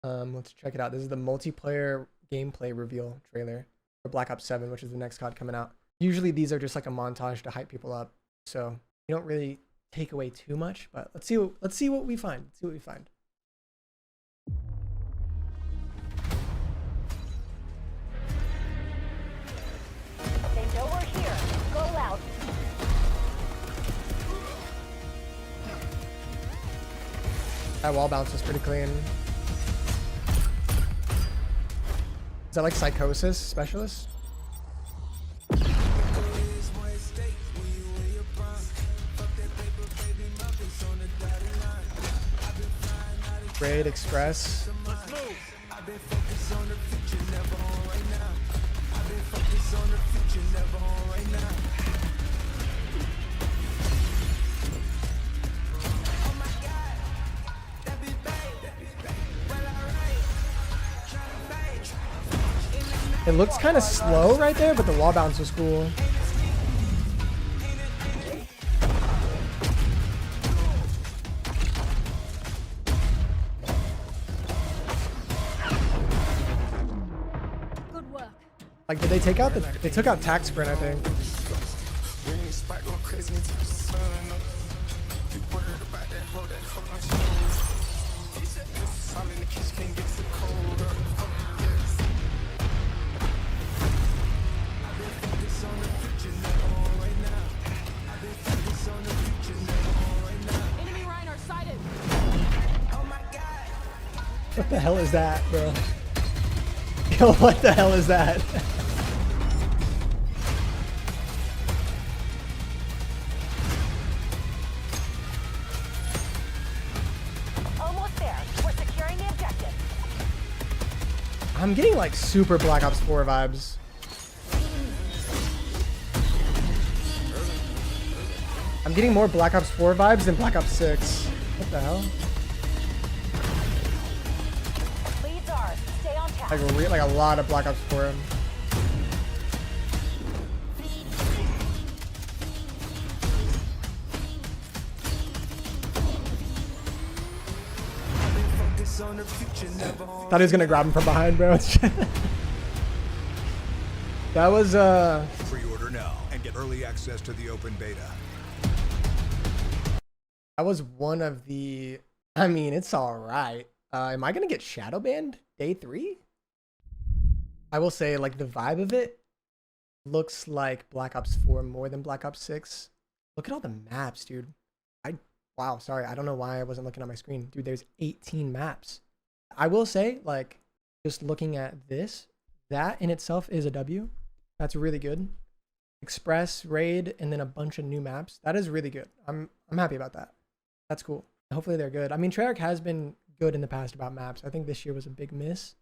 Let's check it out. This is the multiplayer gameplay reveal trailer for Black Ops 7, which is the next COD coming out. Usually these are just like a montage to hype people up, so you don't really take away too much. But let's see what we find. Let's see what we find. They know we're here. Go out. That wall bounce was pretty clean. Is that like Psychosis Specialist? Raid Express. It looks kind of slow right there, but the wall bounce was cool. Good work. Like, did they take out they took out tac sprint, I think. Enemy Rhino sighted. What the hell is that, bro? Yo, what the hell is that? Almost there. We're securing the objective. I'm getting like super Black Ops 4 vibes. I'm getting more Black Ops 4 vibes than Black Ops 6. What the hell? Leads ours. Stay on task. Like a lot of Black Ops 4. Thought he was gonna grab him from behind, bro. That was Pre-order now and get early access to the open beta. that was one of the, I mean, it's all right. Am I gonna get shadow banned day 3? I will say, like, the vibe of it looks like Black Ops 4 more than Black Ops 6. Look at all the maps, dude. Wow, sorry, I don't know why I wasn't looking at my screen. Dude, there's 18 maps. I will say, like, just looking at this, that in itself is a W. That's really good. Express, raid, and then a bunch of new maps. That is really good. I'm happy about that. That's cool. Hopefully they're good. I mean, Treyarch has been good in the past about maps. I think this year was a big miss,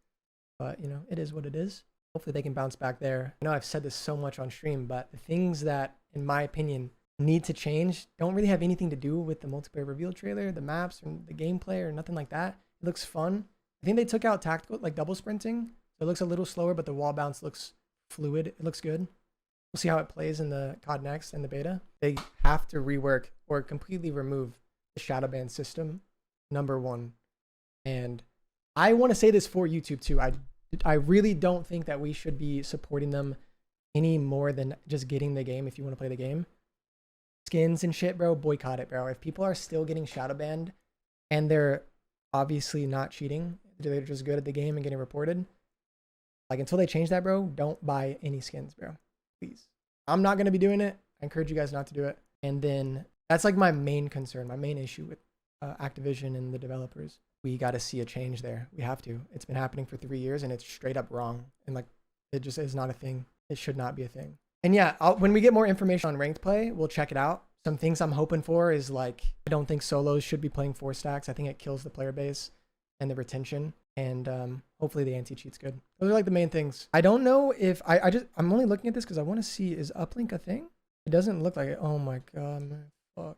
but you know, it is what it is. Hopefully they can bounce back there. I know I've said this so much on stream, but the things that, in my opinion, need to change don't really have anything to do with the multiplayer reveal trailer, the maps, or the gameplay, or nothing like that. It looks fun. I think they took out tactical, like double sprinting. So it looks a little slower, but the wall bounce looks fluid. It looks good. We'll see how it plays in the COD Next and the beta. They have to rework or completely remove the shadow ban system, #1. And I want to say this for YouTube too. I really don't think that we should be supporting them any more than just getting the game if you want to play the game. Skins and shit, bro, boycott it, bro. If people are still getting shadow banned and they're obviously not cheating, they're just good at the game and getting reported, like, until they change that, bro, don't buy any skins, bro. Please. I'm not going to be doing it. I encourage you guys not to do it. And then that's like my main concern, my main issue with Activision and the developers. We got to see a change there. We have to. It's been happening for 3 years and it's straight up wrong. And like, it just is not a thing. It should not be a thing. And yeah, when we get more information on ranked play, we'll check it out. Some things I'm hoping for is, like, I don't think solos should be playing 4 stacks. I think it kills the player base and the retention. And hopefully the anti-cheat's good. Those are like the main things. I don't know if I'm only looking at this because I want to see, is uplink a thing? It doesn't look like it. Oh my god, man. Fuck.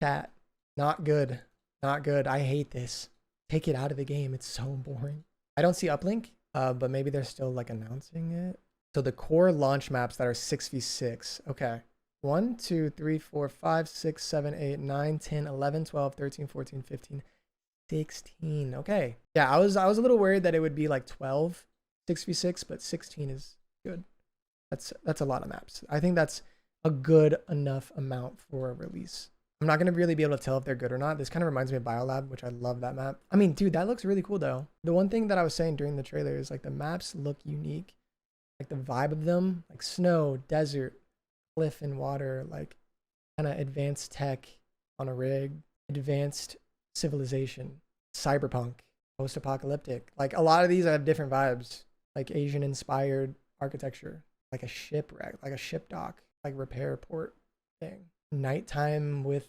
Chat. Not good. Not good. I hate this. Take it out of the game. It's so boring. I don't see uplink, but maybe they're still like announcing it. So the core launch maps that are 6v6. Okay. 1, 2, 3, 4, 5, 6, 7, 8, 9, 10, 11, 12, 13, 14, 15, 16. Okay. Yeah, I was a little worried that it would be like 12 6v6, but 16 is good. That's a lot of maps. I think that's a good enough amount for a release. I'm not gonna really be able to tell if they're good or not. This kind of reminds me of Biolab, which I love that map. I mean, dude, that looks really cool though. The one thing that I was saying during the trailer is like the maps look unique. Like the vibe of them, like snow, desert, cliff and water, like kind of advanced tech on a rig, advanced civilization, cyberpunk, post-apocalyptic. Like a lot of these have different vibes, like Asian inspired architecture, like a shipwreck, like a ship dock, like repair port thing. Nighttime with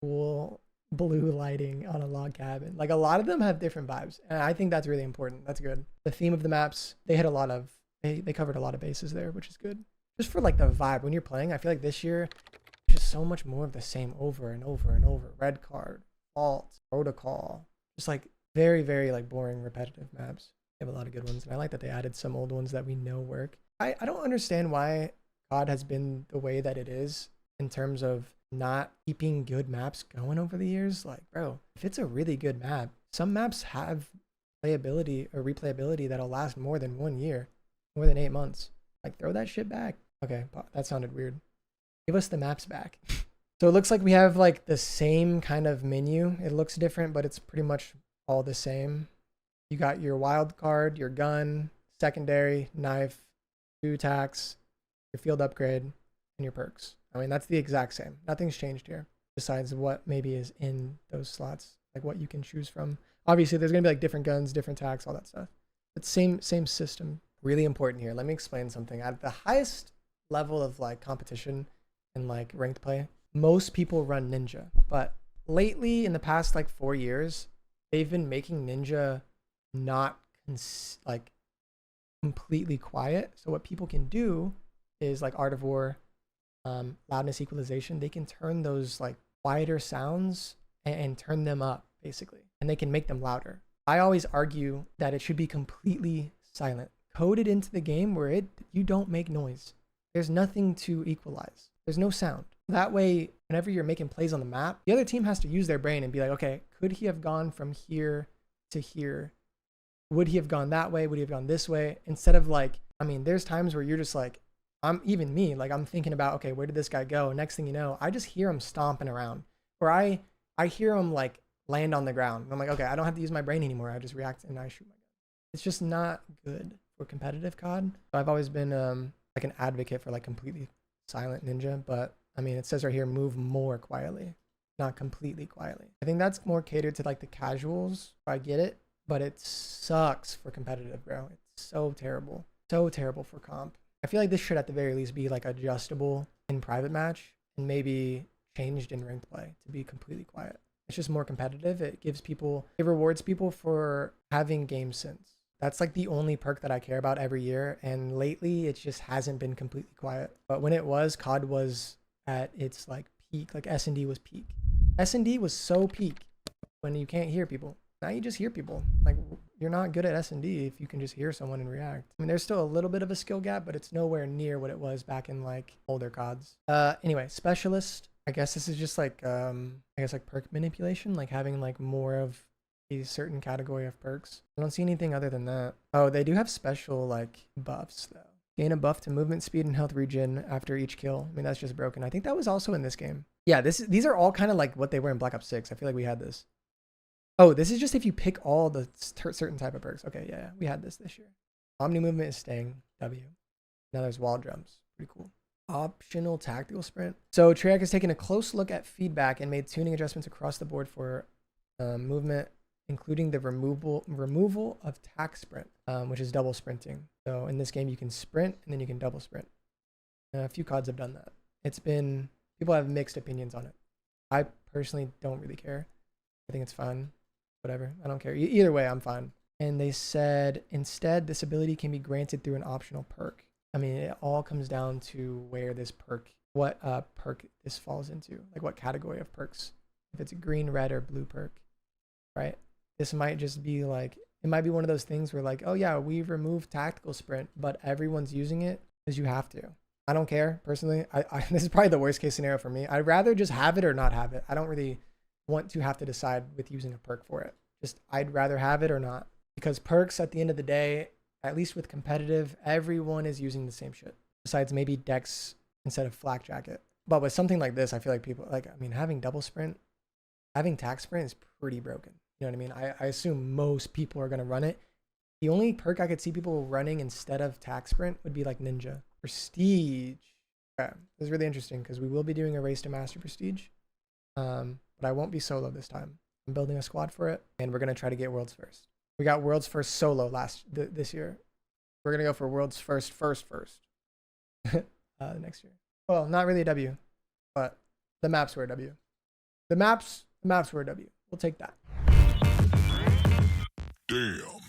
cool blue lighting on a log cabin. Like a lot of them have different vibes, and I think that's really important. That's good. The theme of the maps, they hit a lot of, they covered a lot of bases there, which is good. Just for like the vibe when you're playing, I feel like this year just so much more of the same over and over and over. Red card, vault, protocol, just like very, very like boring, repetitive maps. They have a lot of good ones, and I like that they added some old ones that we know work. I don't understand why COD has been the way that it is in terms of not keeping good maps going over the years. Like, bro, if it's a really good map, some maps have playability or replayability that'll last more than 1 year, more than 8 months. Like, throw that shit back. Okay, that sounded weird. Give us the maps back. So it looks like we have like the same kind of menu. It looks different, but it's pretty much all the same. You got your wild card, your gun, secondary, knife, 2 attacks, your field upgrade, and your perks. I mean, that's the exact same. Nothing's changed here besides what maybe is in those slots, like what you can choose from. Obviously, there's going to be like different guns, different attacks, all that stuff. But same system. Really important here. Let me explain something. At the highest level of like competition and like ranked play, most people run Ninja. But lately, in the past like 4 years, they've been making Ninja not like completely quiet. So what people can do is like Art of War, loudness equalization. They can turn those like quieter sounds and turn them up basically, and they can make them louder. I always argue that it should be completely silent, coded into the game where you don't make noise. There's nothing to equalize. There's no sound. That way, whenever you're making plays on the map, the other team has to use their brain and be like, okay, could he have gone from here to here? Would he have gone that way? Would he have gone this way? Instead of like, I mean, there's times where you're just like, I'm thinking about, okay, where did this guy go? Next thing you know, I just hear him stomping around, or I hear him like land on the ground. I'm like, okay, I don't have to use my brain anymore. I just react and I shoot my gun. It's just not good for competitive COD. So I've always been like an advocate for like completely silent Ninja, but I mean, it says right here, move more quietly, not completely quietly. I think that's more catered to like the casuals. I get it, but it sucks for competitive, bro. It's so terrible for comp. I feel like this should at the very least be like adjustable in private match and maybe changed in ranked play to be completely quiet. It's just more competitive. It rewards people for having game sense. That's like the only perk that I care about every year. And lately it just hasn't been completely quiet. But when it was, COD was at its like peak, like S&D was peak. S&D was so peak when you can't hear people. Now you just hear people. Like, you're not good at S&D if you can just hear someone and react. I mean, there's still a little bit of a skill gap, but it's nowhere near what it was back in like older CODs. Anyway, specialist. I guess this is just like, like perk manipulation, like having like more of a certain category of perks. I don't see anything other than that. Oh, they do have special like buffs though. Gain a buff to movement speed and health regen after each kill. I mean, that's just broken. I think that was also in this game. Yeah, these are all kind of like what they were in Black Ops 6. I feel like we had this. Oh, this is just if you pick all the certain type of perks. Okay, yeah, we had this year. Omni movement is staying, W. Now there's wall jumps. Pretty cool. Optional tactical sprint. So Treyarch has taken a close look at feedback and made tuning adjustments across the board for movement, including the removal of tac sprint, which is double sprinting. So in this game, you can sprint and then you can double sprint. A few CODs have done that. People have mixed opinions on it. I personally don't really care. I think it's fun. Whatever, I don't care. Either way, I'm fine. And they said instead this ability can be granted through an optional perk. I mean, it all comes down to where this perk, what perk this falls into, like what category of perks. If it's a green, red, or blue perk, right? This might just be like, it might be one of those things where like, oh yeah, we've removed tactical sprint, but everyone's using it because you have to. I don't care personally. This is probably the worst case scenario for me. I'd rather just have it or not have it. I don't really want to have to decide with using a perk for it. Just I'd rather have it or not. Because perks at the end of the day, at least with competitive, everyone is using the same shit. Besides maybe Dex instead of Flak Jacket. But with something like this, I feel like people like, I mean, having double sprint, having tack sprint is pretty broken. You know what I mean? I assume most people are going to run it. The only perk I could see people running instead of tack sprint would be like Ninja. Prestige. Okay. This is really interesting because we will be doing a race to master Prestige. But I won't be solo this time. I'm building a squad for it, and we're going to try to get world's first. We got world's first solo this year. We're going to go for world's first next year. Well, not really a W, but the maps were a W. The maps were a W. We'll take that. Damn.